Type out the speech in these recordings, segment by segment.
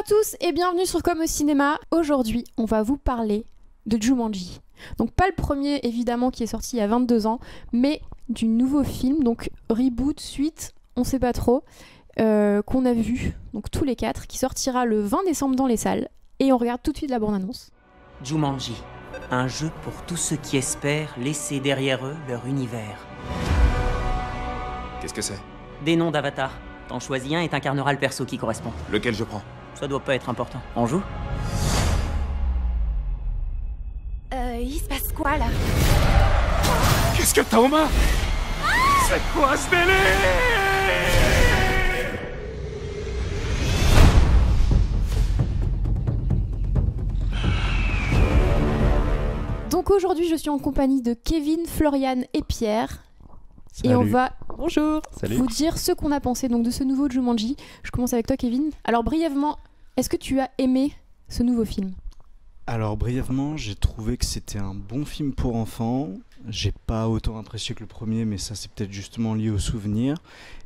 à tous et bienvenue sur Comme au cinéma. Aujourd'hui, on va vous parler de Jumanji. Donc pas le premier évidemment qui est sorti il y a 22 ans, mais du nouveau film, donc reboot, suite, on sait pas trop, qu'on a vu, donc tous les quatre, qui sortira le 20 décembre dans les salles. Et on regarde tout de suite la bande-annonce. Jumanji, un jeu pour tous ceux qui espèrent laisser derrière eux leur univers. Qu'est-ce que c'est? Des noms d'avatars. T'en choisis un et t'incarneras le perso qui correspond. Lequel je prends? Ça doit pas être important. On joue? Il se passe quoi là? Qu'est-ce que t'as aux mains? C'est quoi ce délire? Donc aujourd'hui, je suis en compagnie de Kevin, Florian et Pierre. Salut. Et on va bonjour Salut. vous dire ce qu'on a pensé donc de ce nouveau Jumanji. Je commence avec toi, Kevin. Alors brièvement, est-ce que tu as aimé ce nouveau film? Alors brièvement, j'ai trouvé que c'était un bon film pour enfants. J'ai pas autant apprécié que le premier, mais ça c'est peut-être justement lié aux souvenirs.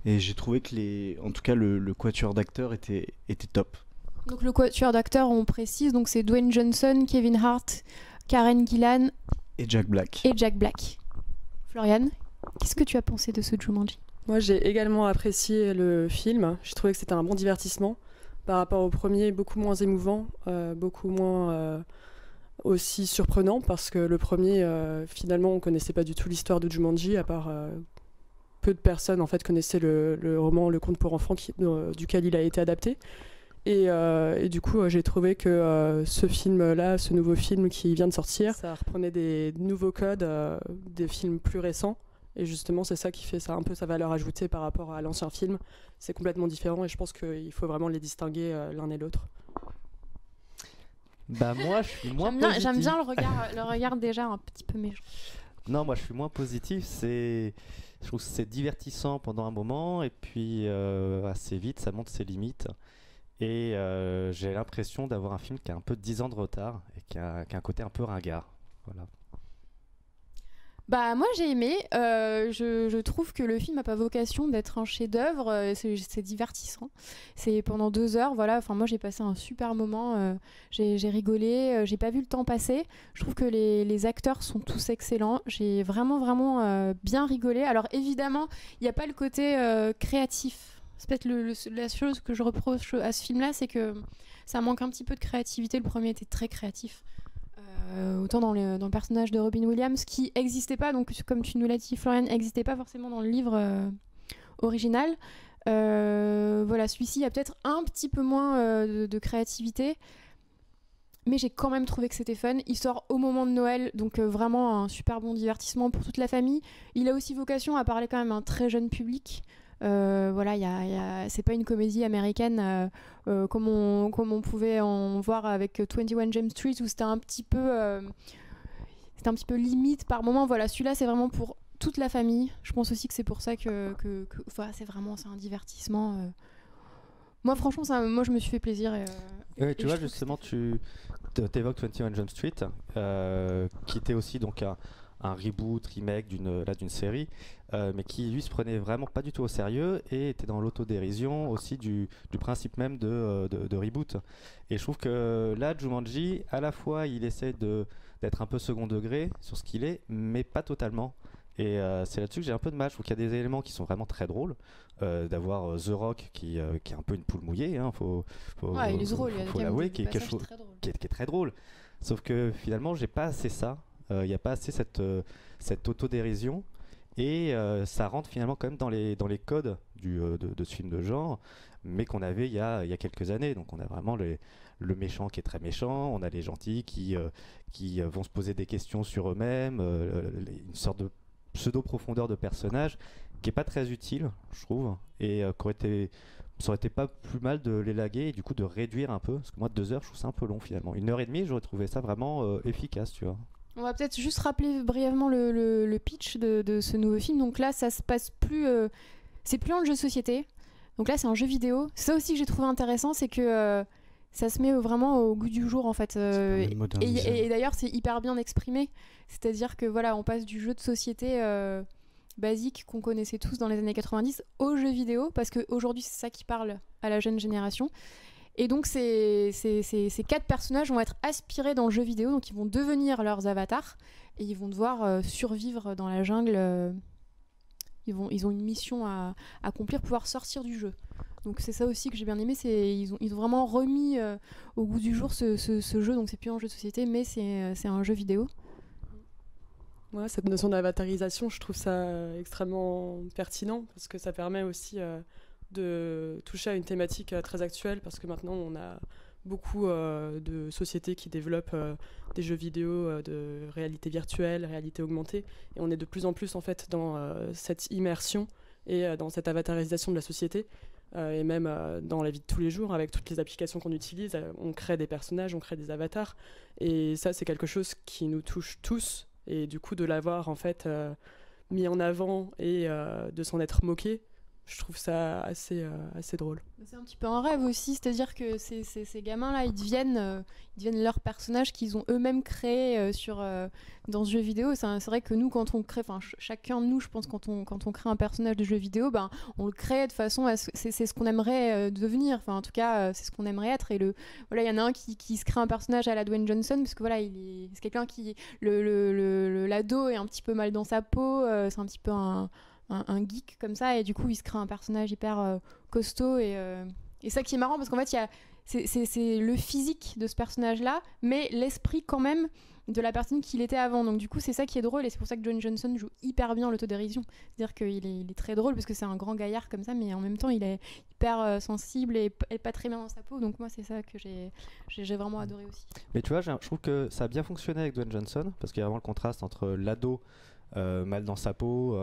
Et j'ai trouvé que en tout cas le quatuor d'acteurs était top. Donc le quatuor d'acteurs, on précise, donc c'est Dwayne Johnson, Kevin Hart, Karen Gillan Et Jack Black. et Jack Black. Florian, qu'est-ce que tu as pensé de ce Jumanji? Moi, j'ai également apprécié le film. J'ai trouvé que c'était un bon divertissement par rapport au premier, beaucoup moins émouvant, beaucoup moins aussi surprenant parce que le premier, finalement, on connaissait pas du tout l'histoire de Jumanji, à part peu de personnes en fait connaissaient le roman, le conte pour enfants duquel il a été adapté. Et du coup, j'ai trouvé que ce film-là, ce nouveau film qui vient de sortir, ça reprenait des nouveaux codes des films plus récents. Et justement, c'est ça qui fait ça, un peu sa valeur ajoutée par rapport à l'ancien film. C'est complètement différent et je pense qu'il faut vraiment les distinguer l'un et l'autre. Bah moi je suis moins positif. J'aime bien le regard déjà un petit peu méchant. Non, moi je suis moins positif. Je trouve que c'est divertissant pendant un moment et puis assez vite ça monte ses limites. Et j'ai l'impression d'avoir un film qui a un peu 10 ans de retard et qui a un côté un peu ringard. Voilà. Bah moi j'ai aimé, je trouve que le film n'a pas vocation d'être un chef-d'œuvre, c'est divertissant, c'est pendant 2 heures, voilà, enfin moi j'ai passé un super moment, j'ai rigolé, j'ai pas vu le temps passer, je trouve que les acteurs sont tous excellents, j'ai vraiment bien rigolé. Alors évidemment il n'y a pas le côté créatif, c'est peut-être la chose que je reproche à ce film là, c'est que ça manque un petit peu de créativité. Le premier était très créatif. Autant dans le personnage de Robin Williams qui n'existait pas, donc comme tu nous l'as dit Florian, n'existait pas forcément dans le livre original. Voilà, celui-ci a peut-être un petit peu moins de créativité, mais j'ai quand même trouvé que c'était fun. Il sort au moment de Noël, donc vraiment un super bon divertissement pour toute la famille. Il a aussi vocation à parler quand même à un très jeune public. Voilà, c'est pas une comédie américaine comme on pouvait en voir avec 21 Jump Street où c'était un petit peu limite par moment. Voilà, celui-là c'est vraiment pour toute la famille. Je pense aussi que c'est pour ça que voilà, c'est un divertissement. Moi franchement moi je me suis fait plaisir. Tu vois justement tu évoques 21 Jump Street qui était aussi donc un reboot, remake d'une série, mais qui lui se prenait vraiment pas du tout au sérieux et était dans l'autodérision aussi du principe même de reboot. Et je trouve que là, Jumanji, à la fois il essaie d'être un peu second degré sur ce qu'il est, mais pas totalement. Et c'est là-dessus que j'ai un peu de mal. Je trouve qu'il y a des éléments qui sont vraiment très drôles. D'avoir The Rock qui est un peu une poule mouillée, hein, faut il est drôle, faut l'avouer, qui est très drôle. Sauf que finalement, j'ai pas assez ça. Il n'y a pas assez cette autodérision et ça rentre finalement quand même dans les codes de ce film de genre, mais qu'on avait il y a quelques années. Donc on a vraiment le méchant qui est très méchant, on a les gentils qui vont se poser des questions sur eux-mêmes, une sorte de pseudo-profondeur de personnage qui n'est pas très utile, je trouve, et ça aurait été pas plus mal de l'élaguer et du coup de réduire un peu, parce que moi 2 heures je trouve ça un peu long finalement. 1h30 j'aurais trouvé ça vraiment efficace, tu vois. On va peut-être juste rappeler brièvement le pitch de ce nouveau film. Donc là, ça se passe plus... c'est plus un jeu de société. Donc là, c'est un jeu vidéo. C'est ça aussi que j'ai trouvé intéressant, c'est que ça se met vraiment au goût du jour, en fait. Et d'ailleurs, c'est hyper bien exprimé. C'est-à-dire que voilà, on passe du jeu de société basique qu'on connaissait tous dans les années 90 au jeu vidéo, parce qu'aujourd'hui, c'est ça qui parle à la jeune génération. Et donc ces 4 personnages vont être aspirés dans le jeu vidéo, donc ils vont devenir leurs avatars et ils vont devoir survivre dans la jungle. Ils ont une mission à accomplir, pouvoir sortir du jeu. Donc c'est ça aussi que j'ai bien aimé, ils ont vraiment remis au goût du jour ce jeu, donc c'est plus un jeu de société, mais c'est un jeu vidéo. Ouais, cette notion d'avatarisation, je trouve ça extrêmement pertinent parce que ça permet aussi de toucher à une thématique très actuelle parce que maintenant on a beaucoup de sociétés qui développent des jeux vidéo de réalité virtuelle, réalité augmentée et on est de plus en plus en fait dans cette immersion et dans cette avatarisation de la société et même dans la vie de tous les jours avec toutes les applications qu'on utilise, on crée des personnages, on crée des avatars et ça c'est quelque chose qui nous touche tous. Et du coup, de l'avoir en fait mis en avant et de s'en être moqué, je trouve ça assez drôle. C'est un petit peu un rêve aussi, c'est-à-dire que ces gamins-là, ils deviennent leurs personnages qu'ils ont eux-mêmes créés dans ce jeu vidéo. C'est vrai que nous, quand on crée, chacun de nous, je pense, quand on crée un personnage de jeu vidéo, on le crée de façon à c'est ce qu'on aimerait devenir. En tout cas, c'est ce qu'on aimerait être. Et voilà, il y en a un qui se crée un personnage à la Dwayne Johnson parce que voilà, c'est quelqu'un qui l'ado est un petit peu mal dans sa peau. C'est un petit peu un geek comme ça et du coup il se crée un personnage hyper costaud et ça qui est marrant parce qu'en fait c'est le physique de ce personnage là mais l'esprit quand même de la personne qu'il était avant, donc du coup c'est ça qui est drôle et c'est pour ça que Dwayne Johnson joue hyper bien l'autodérision, c'est à dire qu'il est très drôle parce que c'est un grand gaillard comme ça mais en même temps il est hyper sensible et pas très bien dans sa peau, donc moi c'est ça que j'ai vraiment adoré aussi. Mais tu vois, je trouve que ça a bien fonctionné avec Dwayne Johnson parce qu'il y a vraiment le contraste entre l'ado mal dans sa peau,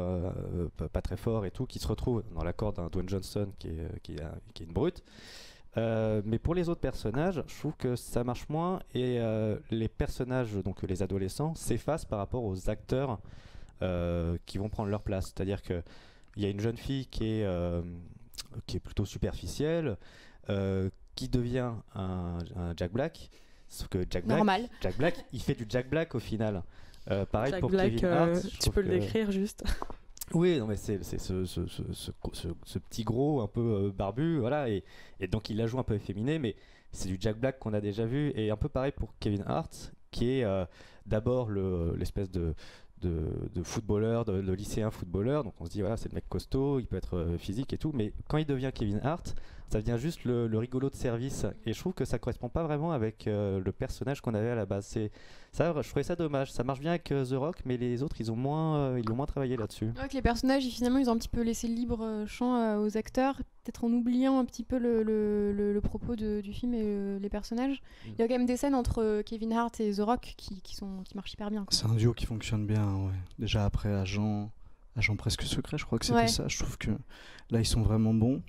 pas très fort et tout, qui se retrouve dans la corde d'un Dwayne Johnson qui est une brute. Mais pour les autres personnages, je trouve que ça marche moins et les personnages, donc les adolescents, s'effacent par rapport aux acteurs qui vont prendre leur place. C'est-à-dire qu'il y a une jeune fille qui est plutôt superficielle, qui devient un Jack Black. Sauf que Jack Black, il fait du Jack Black au final. Pareil Jack pour Black, Kevin Hart. tu peux le décrire juste. Oui, non, mais c'est ce petit gros un peu barbu, voilà, et donc il la joue un peu efféminé, mais c'est du Jack Black qu'on a déjà vu, et un peu pareil pour Kevin Hart, qui est d'abord l'espèce de footballeur, de lycéen footballeur, donc on se dit voilà, c'est le mec costaud, il peut être physique et tout, mais quand il devient Kevin Hart, ça devient juste le rigolo de service, et je trouve que ça correspond pas vraiment avec le personnage qu'on avait à la base. Je trouvais ça dommage. Ça marche bien avec The Rock, mais les autres ils ont moins travaillé là-dessus. Ouais, que les personnages finalement ils ont un petit peu laissé libre champ aux acteurs, peut-être en oubliant un petit peu le propos du film et les personnages. Il y a quand même des scènes entre Kevin Hart et The Rock qui marchent hyper bien, quoi. C'est un duo qui fonctionne bien, ouais. Déjà après Agent presque secret, je crois que c'était ça. Je trouve que là ils sont vraiment bons.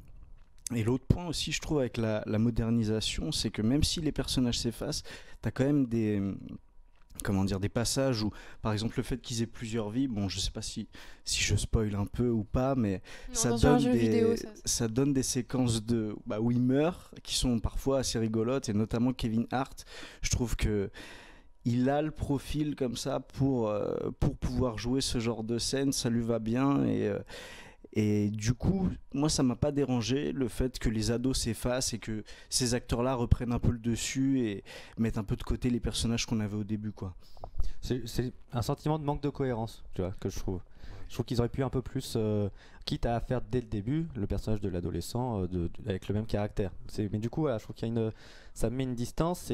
Et l'autre point aussi, je trouve, avec la modernisation, c'est que même si les personnages s'effacent, t'as quand même des passages où, par exemple, le fait qu'ils aient plusieurs vies, bon, je sais pas si je spoil un peu ou pas, mais ça donne des séquences où il meurt, qui sont parfois assez rigolotes, et notamment Kevin Hart, je trouve que il a le profil comme ça pour pouvoir jouer ce genre de scène, ça lui va bien, et du coup, moi, ça m'a pas dérangé le fait que les ados s'effacent et que ces acteurs-là reprennent un peu le dessus et mettent un peu de côté les personnages qu'on avait au début, quoi. C'est un sentiment de manque de cohérence, tu vois, que je trouve. Je trouve qu'ils auraient pu un peu plus, quitte à faire dès le début le personnage de l'adolescent avec le même caractère. Mais du coup, voilà, je trouve ça met une distance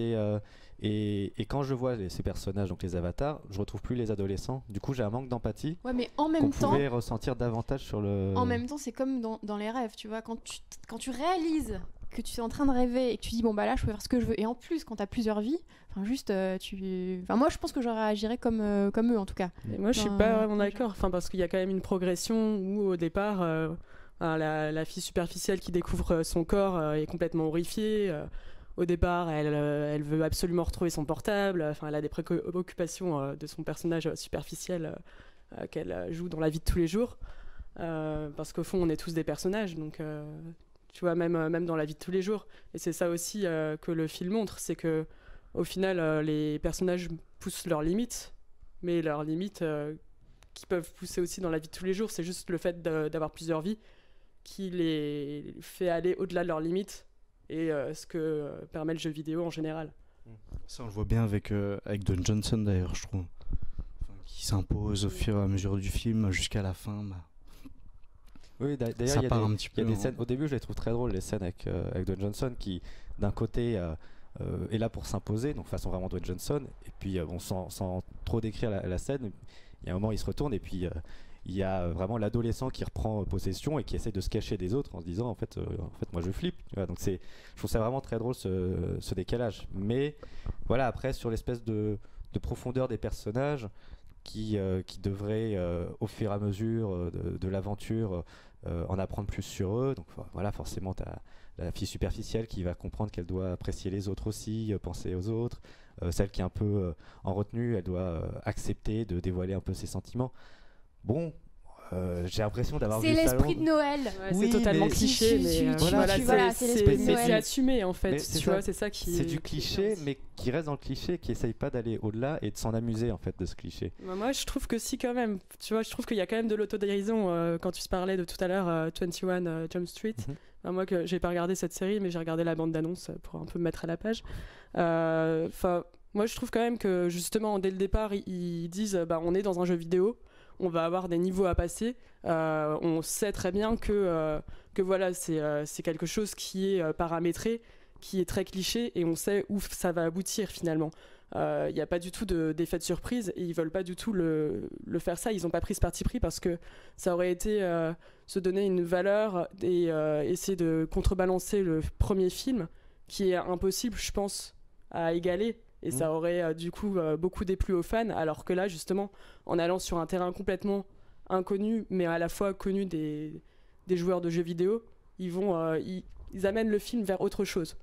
et quand je vois ces personnages, donc les avatars, je retrouve plus les adolescents. Du coup, j'ai un manque d'empathie. Ouais, mais en même temps, qu'on pouvait ressentir davantage sur le. En même temps, c'est comme dans les rêves, tu vois, quand tu réalises que tu es en train de rêver et que tu dis bon bah là je peux faire ce que je veux, et en plus quand t'as plusieurs vies, moi je pense que je réagirais comme eux en tout cas. Et moi je suis pas vraiment d'accord, parce qu'il y a quand même une progression où au départ la fille superficielle qui découvre son corps est complètement horrifiée. Au départ elle veut absolument retrouver son portable, elle a des préoccupations de son personnage superficiel qu'elle joue dans la vie de tous les jours, parce qu'au fond on est tous des personnages, donc tu vois, même dans la vie de tous les jours. Et c'est ça aussi que le film montre, c'est que au final, les personnages poussent leurs limites, mais leurs limites qui peuvent pousser aussi dans la vie de tous les jours, c'est juste le fait d'avoir plusieurs vies qui les fait aller au-delà de leurs limites et ce que permet le jeu vidéo en général. Ça, on le voit bien avec Don Johnson d'ailleurs, je trouve. Enfin, qui s'impose au fur et à mesure du film jusqu'à la fin. Oui, d'ailleurs, ça il y a part un petit peu. des scènes. Au début, je les trouve très drôles, les scènes avec Don Johnson, qui, d'un côté, est là pour s'imposer, donc façon vraiment Don Johnson. Et puis, sans trop décrire la scène, il y a un moment, il se retourne, et puis il y a vraiment l'adolescent qui reprend possession et qui essaie de se cacher des autres en se disant, en fait moi je flippe. Tu vois, donc je trouve ça vraiment très drôle ce décalage. Mais voilà, après, sur l'espèce de profondeur des personnages qui devraient, au fur et à mesure de l'aventure, en apprendre plus sur eux. Donc voilà, forcément t'as la fille superficielle qui va comprendre qu'elle doit apprécier les autres aussi, penser aux autres. Celle qui est un peu en retenue, elle doit accepter de dévoiler un peu ses sentiments. Bon, j'ai l'impression d'avoir vu C'est ça l'esprit de Noël. Ouais, Oui, c'est totalement mais cliché, mais voilà, c'est l'esprit de Noël. c'est assumé en fait. Mais c'est Tu ça. vois, c'est ça qui. C'est du qui est cliché, bien aussi. mais qui reste dans le cliché, qui essaye pas d'aller au-delà et de s'en amuser en fait de ce cliché. Bah, moi, je trouve que si, quand même. Tu vois, je trouve qu'il y a quand même de l'autodérision. Quand tu parlais de tout à l'heure, 21 Jump Street. Mhm. Bah, moi, que j'ai pas regardé cette série, mais j'ai regardé la bande d'annonce pour un peu me mettre à la page. Enfin, moi, je trouve quand même que justement, dès le départ, ils disent bah, on est dans un jeu vidéo, on va avoir des niveaux à passer. On sait très bien que voilà, c'est quelque chose qui est paramétré, qui est très cliché, et on sait où ça va aboutir finalement. Il n'y a pas du tout d'effet de surprise, et ils veulent pas du tout le faire ça. Ils n'ont pas pris ce parti pris parce que ça aurait été se donner une valeur et essayer de contrebalancer le premier film, qui est impossible, je pense, à égaler. Et ça aurait du coup beaucoup déplu aux fans, alors que là, justement, en allant sur un terrain complètement inconnu, mais à la fois connu des joueurs de jeux vidéo, ils amènent le film vers autre chose.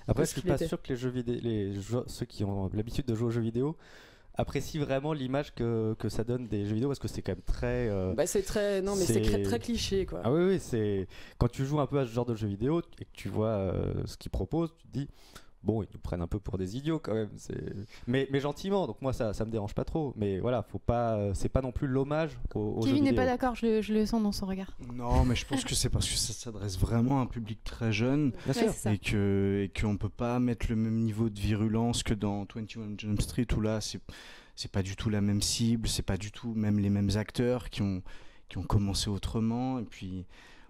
Après, que je ce suis qu'il pas était. sûr que ceux qui ont l'habitude de jouer aux jeux vidéo apprécient vraiment l'image que ça donne des jeux vidéo, parce que c'est quand même très. Bah, c'est très, non, mais c'est très cliché, quoi. Ah oui, c'est quand tu joues un peu à ce genre de jeux vidéo et que tu vois ce qu'ils proposent, tu te dis. Bon, ils nous prennent un peu pour des idiots quand même, mais gentiment, donc moi ça me dérange pas trop. Mais voilà, c'est pas non plus l'hommage aux jeux Kevin n'est vidéo. pas d'accord, je le sens dans son regard. Non, mais je pense que c'est parce que ça s'adresse vraiment à un public très jeune Bien sûr. Ouais, c'est ça. et qu'on peut pas mettre le même niveau de virulence que dans 21 Jump Street, où là c'est pas du tout la même cible, c'est pas du tout même les mêmes acteurs qui ont commencé autrement. Et puis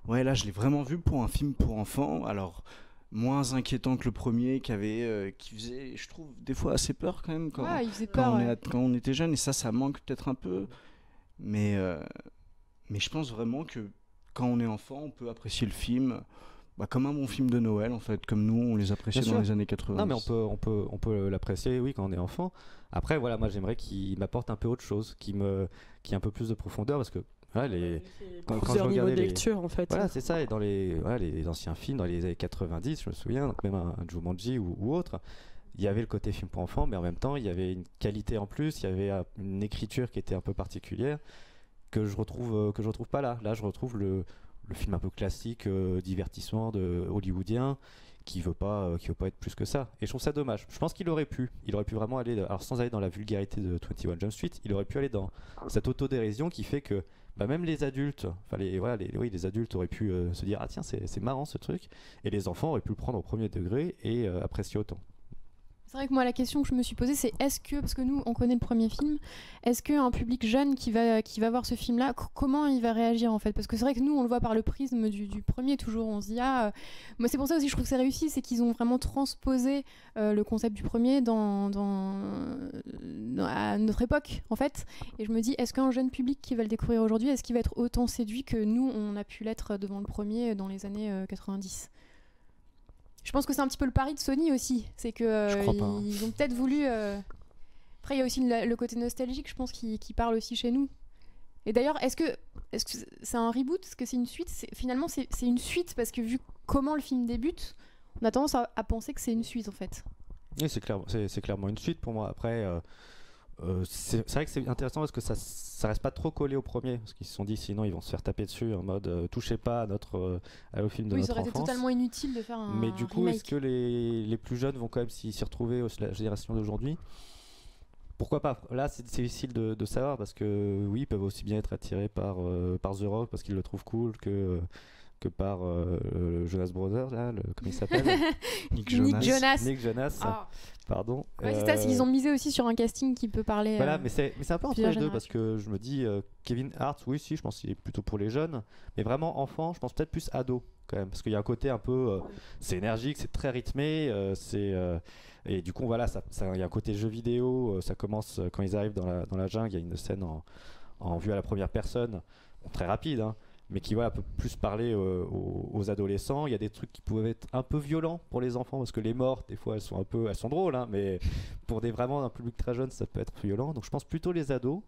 ouais, là je l'ai vraiment vu pour un film pour enfants, alors moins inquiétant que le premier qui faisait, je trouve, des fois assez peur quand même Ouais, il faisait peur. quand on était jeune, et ça manque peut-être un peu, mais je pense vraiment que quand on est enfant, on peut apprécier le film comme un bon film de Noël, en fait, comme nous on les appréciait Bien dans sûr. les années 80. Non, mais on peut l'apprécier, oui, quand on est enfant. Après, voilà, moi j'aimerais qu'il m'apporte un peu autre chose, qu'il y ait un peu plus de profondeur, parce que voilà, quand Plusieurs je niveaux de regardais lecture, en fait. Voilà, c'est ça. Et dans les anciens films, dans les années 90, je me souviens, donc même un Jumanji ou autre, il y avait le côté film pour enfants, mais en même temps, il y avait une qualité en plus, il y avait une écriture qui était un peu particulière que je retrouve pas là. Là, je retrouve le film un peu classique, divertissement hollywoodien, qui veut pas être plus que ça. Et je trouve ça dommage. Je pense qu'il aurait pu vraiment aller, alors sans aller dans la vulgarité de 21 Jump Street, il aurait pu aller dans cette autodérision qui fait que même les adultes, les adultes auraient pu se dire ah tiens c'est marrant ce truc, et les enfants auraient pu le prendre au premier degré et apprécier autant. C'est vrai que moi, la question que je me suis posée, c'est est-ce que, parce que nous, on connaît le premier film, est-ce qu'un public jeune qui va voir ce film-là, comment il va réagir en fait? Parce que c'est vrai que nous, on le voit par le prisme du premier toujours. On se dit, moi, c'est pour ça aussi que je trouve que c'est réussi, c'est qu'ils ont vraiment transposé le concept du premier à notre époque en fait. Et je me dis, est-ce qu'un jeune public qui va le découvrir aujourd'hui, est-ce qu'il va être autant séduit que nous, on a pu l'être devant le premier dans les années 90? Je pense que c'est un petit peu le pari de Sony aussi, c'est que Je crois pas, hein. ils ont peut-être voulu. Après, il y a aussi le côté nostalgique, je pense, qui parle aussi chez nous. Et d'ailleurs, est-ce que c'est un reboot? Est-ce que c'est une suite? Finalement, c'est une suite parce que vu comment le film débute, on a tendance à penser que c'est une suite en fait. Oui, c'est clairement une suite pour moi. Après, c'est vrai que c'est intéressant parce que ça reste pas trop collé au premier, parce qu'ils se sont dit sinon ils vont se faire taper dessus en mode touchez pas au film de Oui, notre ça aurait été enfance. totalement inutile de faire un Mais du coup, remake. est-ce que les plus jeunes vont quand même s'y retrouver, la génération d'aujourd'hui? Pourquoi pas? Là, c'est difficile de savoir, parce que oui, ils peuvent aussi bien être attirés par The Rock parce qu'ils le trouvent cool que que par Jonas Brothers, là, comment il s'appelle? Nick Jonas. Nick Jonas, Ah. pardon. Ouais, c'est ça, ils ont misé aussi sur un casting qui peut parler. Voilà, mais c'est un peu entre plusieurs les deux, générations. parce que je me dis, Kevin Hart, oui, si, je pense qu'il est plutôt pour les jeunes, mais vraiment enfant, je pense peut-être plus ado, quand même, parce qu'il y a un côté un peu, c'est énergique, c'est très rythmé, et du coup, voilà, il y a un côté jeu vidéo, ça commence quand ils arrivent dans la jungle, il y a une scène en vue à la première personne, bon, très rapide, hein, mais qui peut plus parler aux adolescents. Il y a des trucs qui pouvaient être un peu violents pour les enfants, parce que les morts, des fois, elles sont drôles, hein, mais pour vraiment un public très jeune, ça peut être violent. Donc je pense plutôt les ados,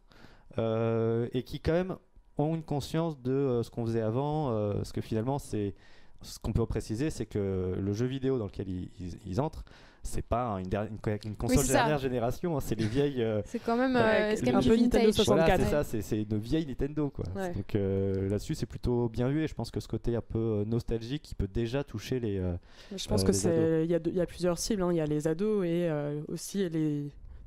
et qui quand même ont une conscience de ce qu'on faisait avant, parce que finalement, ce qu'on peut préciser, c'est que le jeu vidéo dans lequel ils entrent, c'est pas une console de dernière génération, hein, c'est les vieilles. C'est quand même, c'est quand un même peu du Nintendo vintage. 64. Voilà, c'est ça, c'est une vieille Nintendo, quoi. Ouais. Donc là-dessus, c'est plutôt bien vu, et je pense que ce côté un peu nostalgique, qui peut déjà toucher les. Je pense que les ados. il y a plusieurs cibles, hein. Il y a les ados et aussi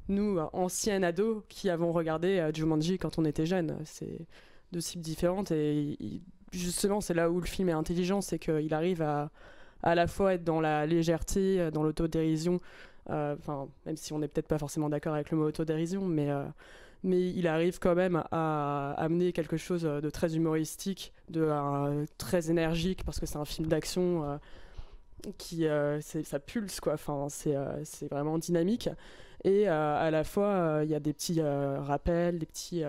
nous, anciens ados, qui avons regardé Jumanji quand on était jeunes. C'est deux cibles différentes, et justement, c'est là où le film est intelligent, c'est qu'il arrive à la fois être dans la légèreté, dans l'autodérision, même si on n'est peut-être pas forcément d'accord avec le mot autodérision, mais il arrive quand même à amener quelque chose de très humoristique, très énergique, parce que c'est un film d'action ça pulse, quoi. Enfin, c'est vraiment dynamique, et à la fois il y a des petits rappels, des petits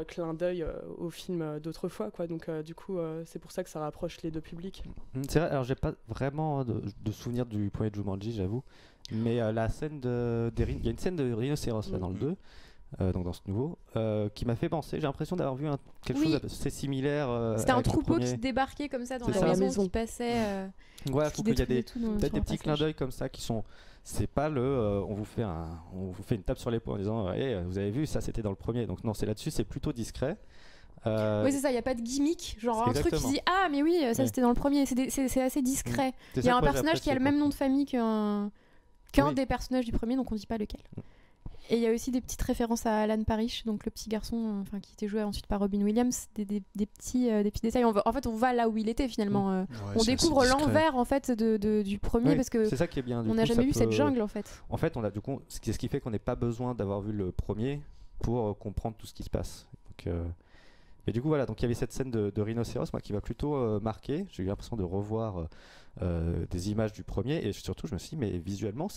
clin d'œil au film d'autrefois, quoi. Donc du coup c'est pour ça que ça rapproche les deux publics. C'est vrai, alors j'ai pas vraiment de souvenir du premier Jumanji, j'avoue, mais la scène il y a une scène de rhinocéros là dans le 2, donc dans ce nouveau, qui m'a fait penser, j'ai l'impression d'avoir vu quelque chose d'assez similaire. C'était un avec le troupeau premier. qui débarquait comme ça dans C'est la ça. maison, qui passait. Ouais, je trouve qu'il y a peut-être des petits clins d'œil. d'œil comme ça qui sont. C'est pas on vous fait une tape sur l'épaule en disant vous avez vu, ça c'était dans le premier. Donc non, c'est là-dessus, c'est plutôt discret. Oui, c'est ça, il n'y a pas de gimmick, genre un truc qui Exactement. dit ah, mais oui, ça Oui. c'était dans le premier. C'est assez discret. C'est Il y a ça un que moi, j'ai personnage qui a le apprécié, même nom de famille qu'un Oui. des personnages du premier, donc on dit pas lequel. Et il y a aussi des petites références à Alan Parrish, donc le petit garçon qui était joué ensuite par Robin Williams, des petits détails. En fait, on va là où il était finalement. Ouais, On c'est découvre assez discret. l'envers en fait du premier, Oui, parce que c'est ça qui est bien. Du on n'a coup, jamais ça vu cette peut- jungle en fait. En fait, on a du coup, ce qui fait qu'on n'est pas besoin d'avoir vu le premier pour comprendre tout ce qui se passe. Donc, mais du coup, voilà, donc il y avait cette scène de rhinocéros, moi, qui m'a plutôt marqué. J'ai eu l'impression de revoir des images du premier, et surtout, je me suis dit, mais visuellement,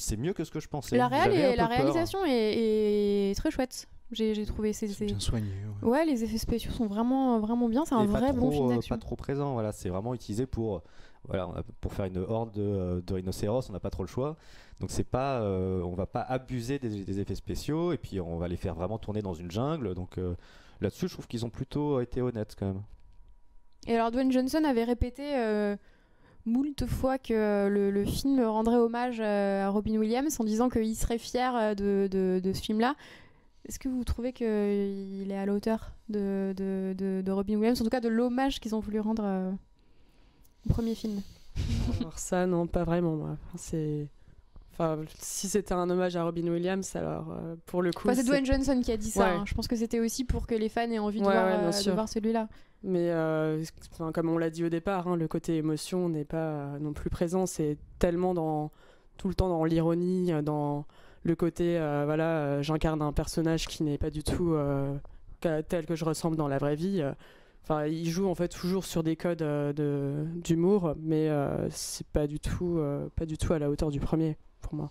c'est mieux que ce que je pensais. La J'avais un peu la peur. réalisation est très chouette. J'ai trouvé C'est bien soigné. Ouais. Ouais, les effets spéciaux sont vraiment bien. C'est un Et pas vrai bon trop, film d'action. pas trop présent, voilà, c'est vraiment utilisé pour faire une horde de rhinocéros, on n'a pas trop le choix, donc c'est pas on va pas abuser des effets spéciaux, et puis on va les faire vraiment tourner dans une jungle, donc là-dessus je trouve qu'ils ont plutôt été honnêtes quand même. Et alors Dwayne Johnson avait répété moult fois que le film rendrait hommage à Robin Williams en disant qu'il serait fier de ce film-là. Est-ce que vous trouvez qu'il est à la hauteur de Robin Williams, en tout cas de l'hommage qu'ils ont voulu rendre au premier film? Alors ça, non, pas vraiment, moi. Si c'était un hommage à Robin Williams, alors pour le coup... C'est Dwayne Johnson qui a dit ça. Ouais. Hein. Je pense que c'était aussi pour que les fans aient envie de Ouais, voir, ouais, bien de sûr. voir celui-là. Mais comme on l'a dit au départ, hein, le côté émotion n'est pas non plus présent. C'est tellement tout le temps dans l'ironie, dans le côté, j'incarne un personnage qui n'est pas du tout tel que je ressemble dans la vraie vie. Il joue en fait toujours sur des codes d'humour, mais c'est pas du tout à la hauteur du premier pour moi.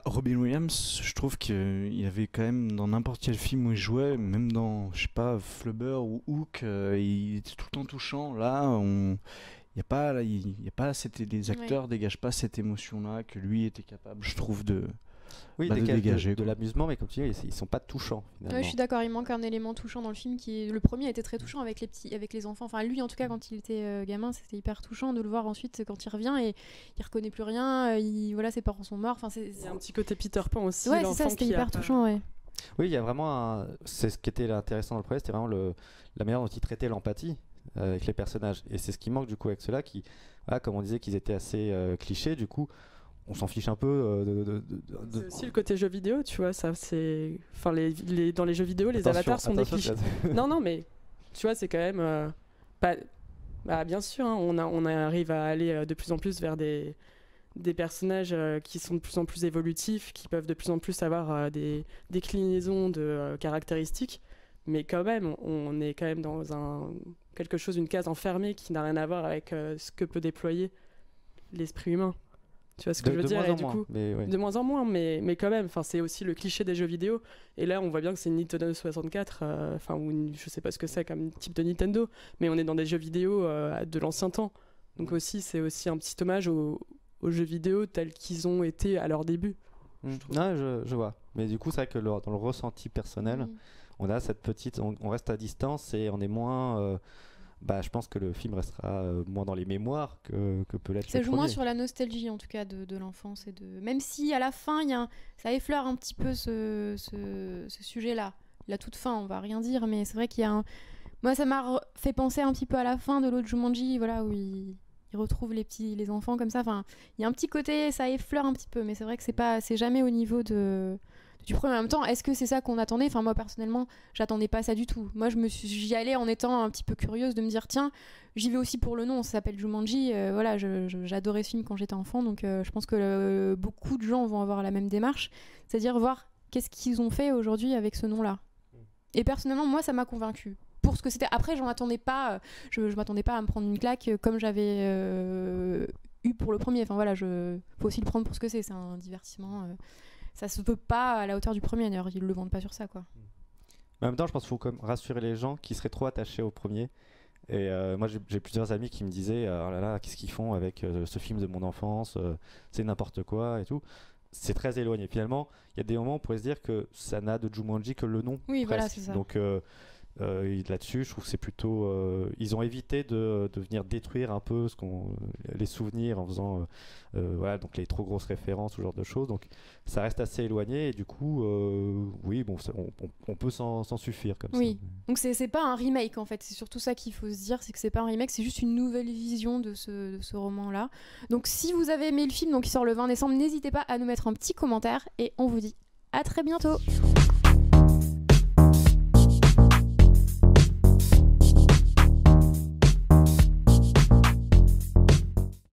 Robin Williams, je trouve qu'il avait quand même, dans n'importe quel film où il jouait, même dans, je sais pas, Flubber ou Hook, il était tout le temps touchant. Là, les acteurs dégagent pas cette émotion-là que lui était capable, je trouve, de dégager. De l'amusement, mais comme tu dis, ils sont pas touchants finalement. Ouais, je suis d'accord, il manque un élément touchant dans le film. Le premier était très touchant avec les enfants. Enfin, lui, en tout cas, quand il était gamin, c'était hyper touchant de le voir ensuite quand il revient et il reconnaît plus rien. Ses parents sont morts. Enfin, Il y a un petit côté Peter Pan aussi. Ouais, c'est ça, c'était hyper touchant, ouais. Oui, il y a vraiment c'est ce qui était intéressant dans le premier, c'était vraiment la manière dont il traitait l'empathie avec les personnages. Et c'est ce qui manque du coup avec ceux-là qui, comme on disait qu'ils étaient assez clichés, du coup, on s'en fiche un peu C'est aussi le côté jeu vidéo, tu vois, ça c'est... dans les jeux vidéo, les avatars sont des clichés. Non, mais tu vois, c'est quand même pas... Bah, bien sûr, hein, on arrive à aller de plus en plus vers des personnages qui sont de plus en plus évolutifs, qui peuvent de plus en plus avoir des déclinaisons de caractéristiques, mais quand même, on est quand même dans quelque chose, une case enfermée qui n'a rien à voir avec ce que peut déployer l'esprit humain. Tu vois ce que je veux dire? Et du coup, de moins en moins, mais quand même, c'est aussi le cliché des jeux vidéo. Et là, on voit bien que c'est une Nintendo 64, je sais pas ce que c'est comme type de Nintendo, mais on est dans des jeux vidéo de l'ancien temps. Donc aussi, c'est aussi un petit hommage aux jeux vidéo tels qu'ils ont été à leur début. Je vois. Mais du coup, c'est vrai que dans le ressenti personnel, on a cette petite, on reste à distance et on est moins. Je pense que le film restera moins dans les mémoires que peut l'être. Ça joue moins sur la nostalgie en tout cas de l'enfance et de. Même si à la fin, ça effleure un petit peu ce sujet-là. La toute fin, on va rien dire, mais c'est vrai qu'il y a Moi, ça m'a fait penser un petit peu à la fin de l'autre Jumanji, voilà, où il retrouve les enfants comme ça. Enfin, il y a un petit côté, ça effleure un petit peu, mais c'est vrai que c'est jamais au niveau du premier. En même temps, est-ce que c'est ça qu'on attendait? Enfin, moi personnellement, j'attendais pas ça du tout. Moi, j'y allais en étant un petit peu curieuse de me dire, tiens, j'y vais aussi pour le nom. Ça s'appelle Jumanji. Voilà, j'adorais ce film quand j'étais enfant, donc je pense que beaucoup de gens vont avoir la même démarche, c'est-à-dire voir qu'est-ce qu'ils ont fait aujourd'hui avec ce nom-là. Et personnellement, moi, ça m'a convaincue. Pour ce que c'était. Après, j'en attendais pas. Je m'attendais pas à me prendre une claque comme j'avais eu pour le premier. Enfin voilà, faut aussi le prendre pour ce que c'est. C'est un divertissement. Ça se peut pas à la hauteur du premier. D'ailleurs, ils le vendent pas sur ça, quoi. Mais en même temps, je pense qu'il faut quand même rassurer les gens qui seraient trop attachés au premier. Et moi, j'ai plusieurs amis qui me disaient, oh là là, qu'est-ce qu'ils font avec ce film de mon enfance, c'est n'importe quoi et tout. C'est très éloigné. Finalement, il y a des moments où on pourrait se dire que ça n'a de Jumanji que le nom. Oui, presque. voilà, c'est ça. Donc là-dessus, je trouve que c'est plutôt. Ils ont évité de venir détruire un peu les souvenirs en faisant voilà, donc les trop grosses références, ce genre de choses. Donc ça reste assez éloigné et du coup, oui, bon, on peut s'en suffire comme ça. Oui, donc c'est pas un remake en fait, c'est surtout ça qu'il faut se dire, c'est que c'est pas un remake, c'est juste une nouvelle vision de ce roman-là. Donc si vous avez aimé le film, donc il sort le 20 décembre, n'hésitez pas à nous mettre un petit commentaire et on vous dit à très bientôt.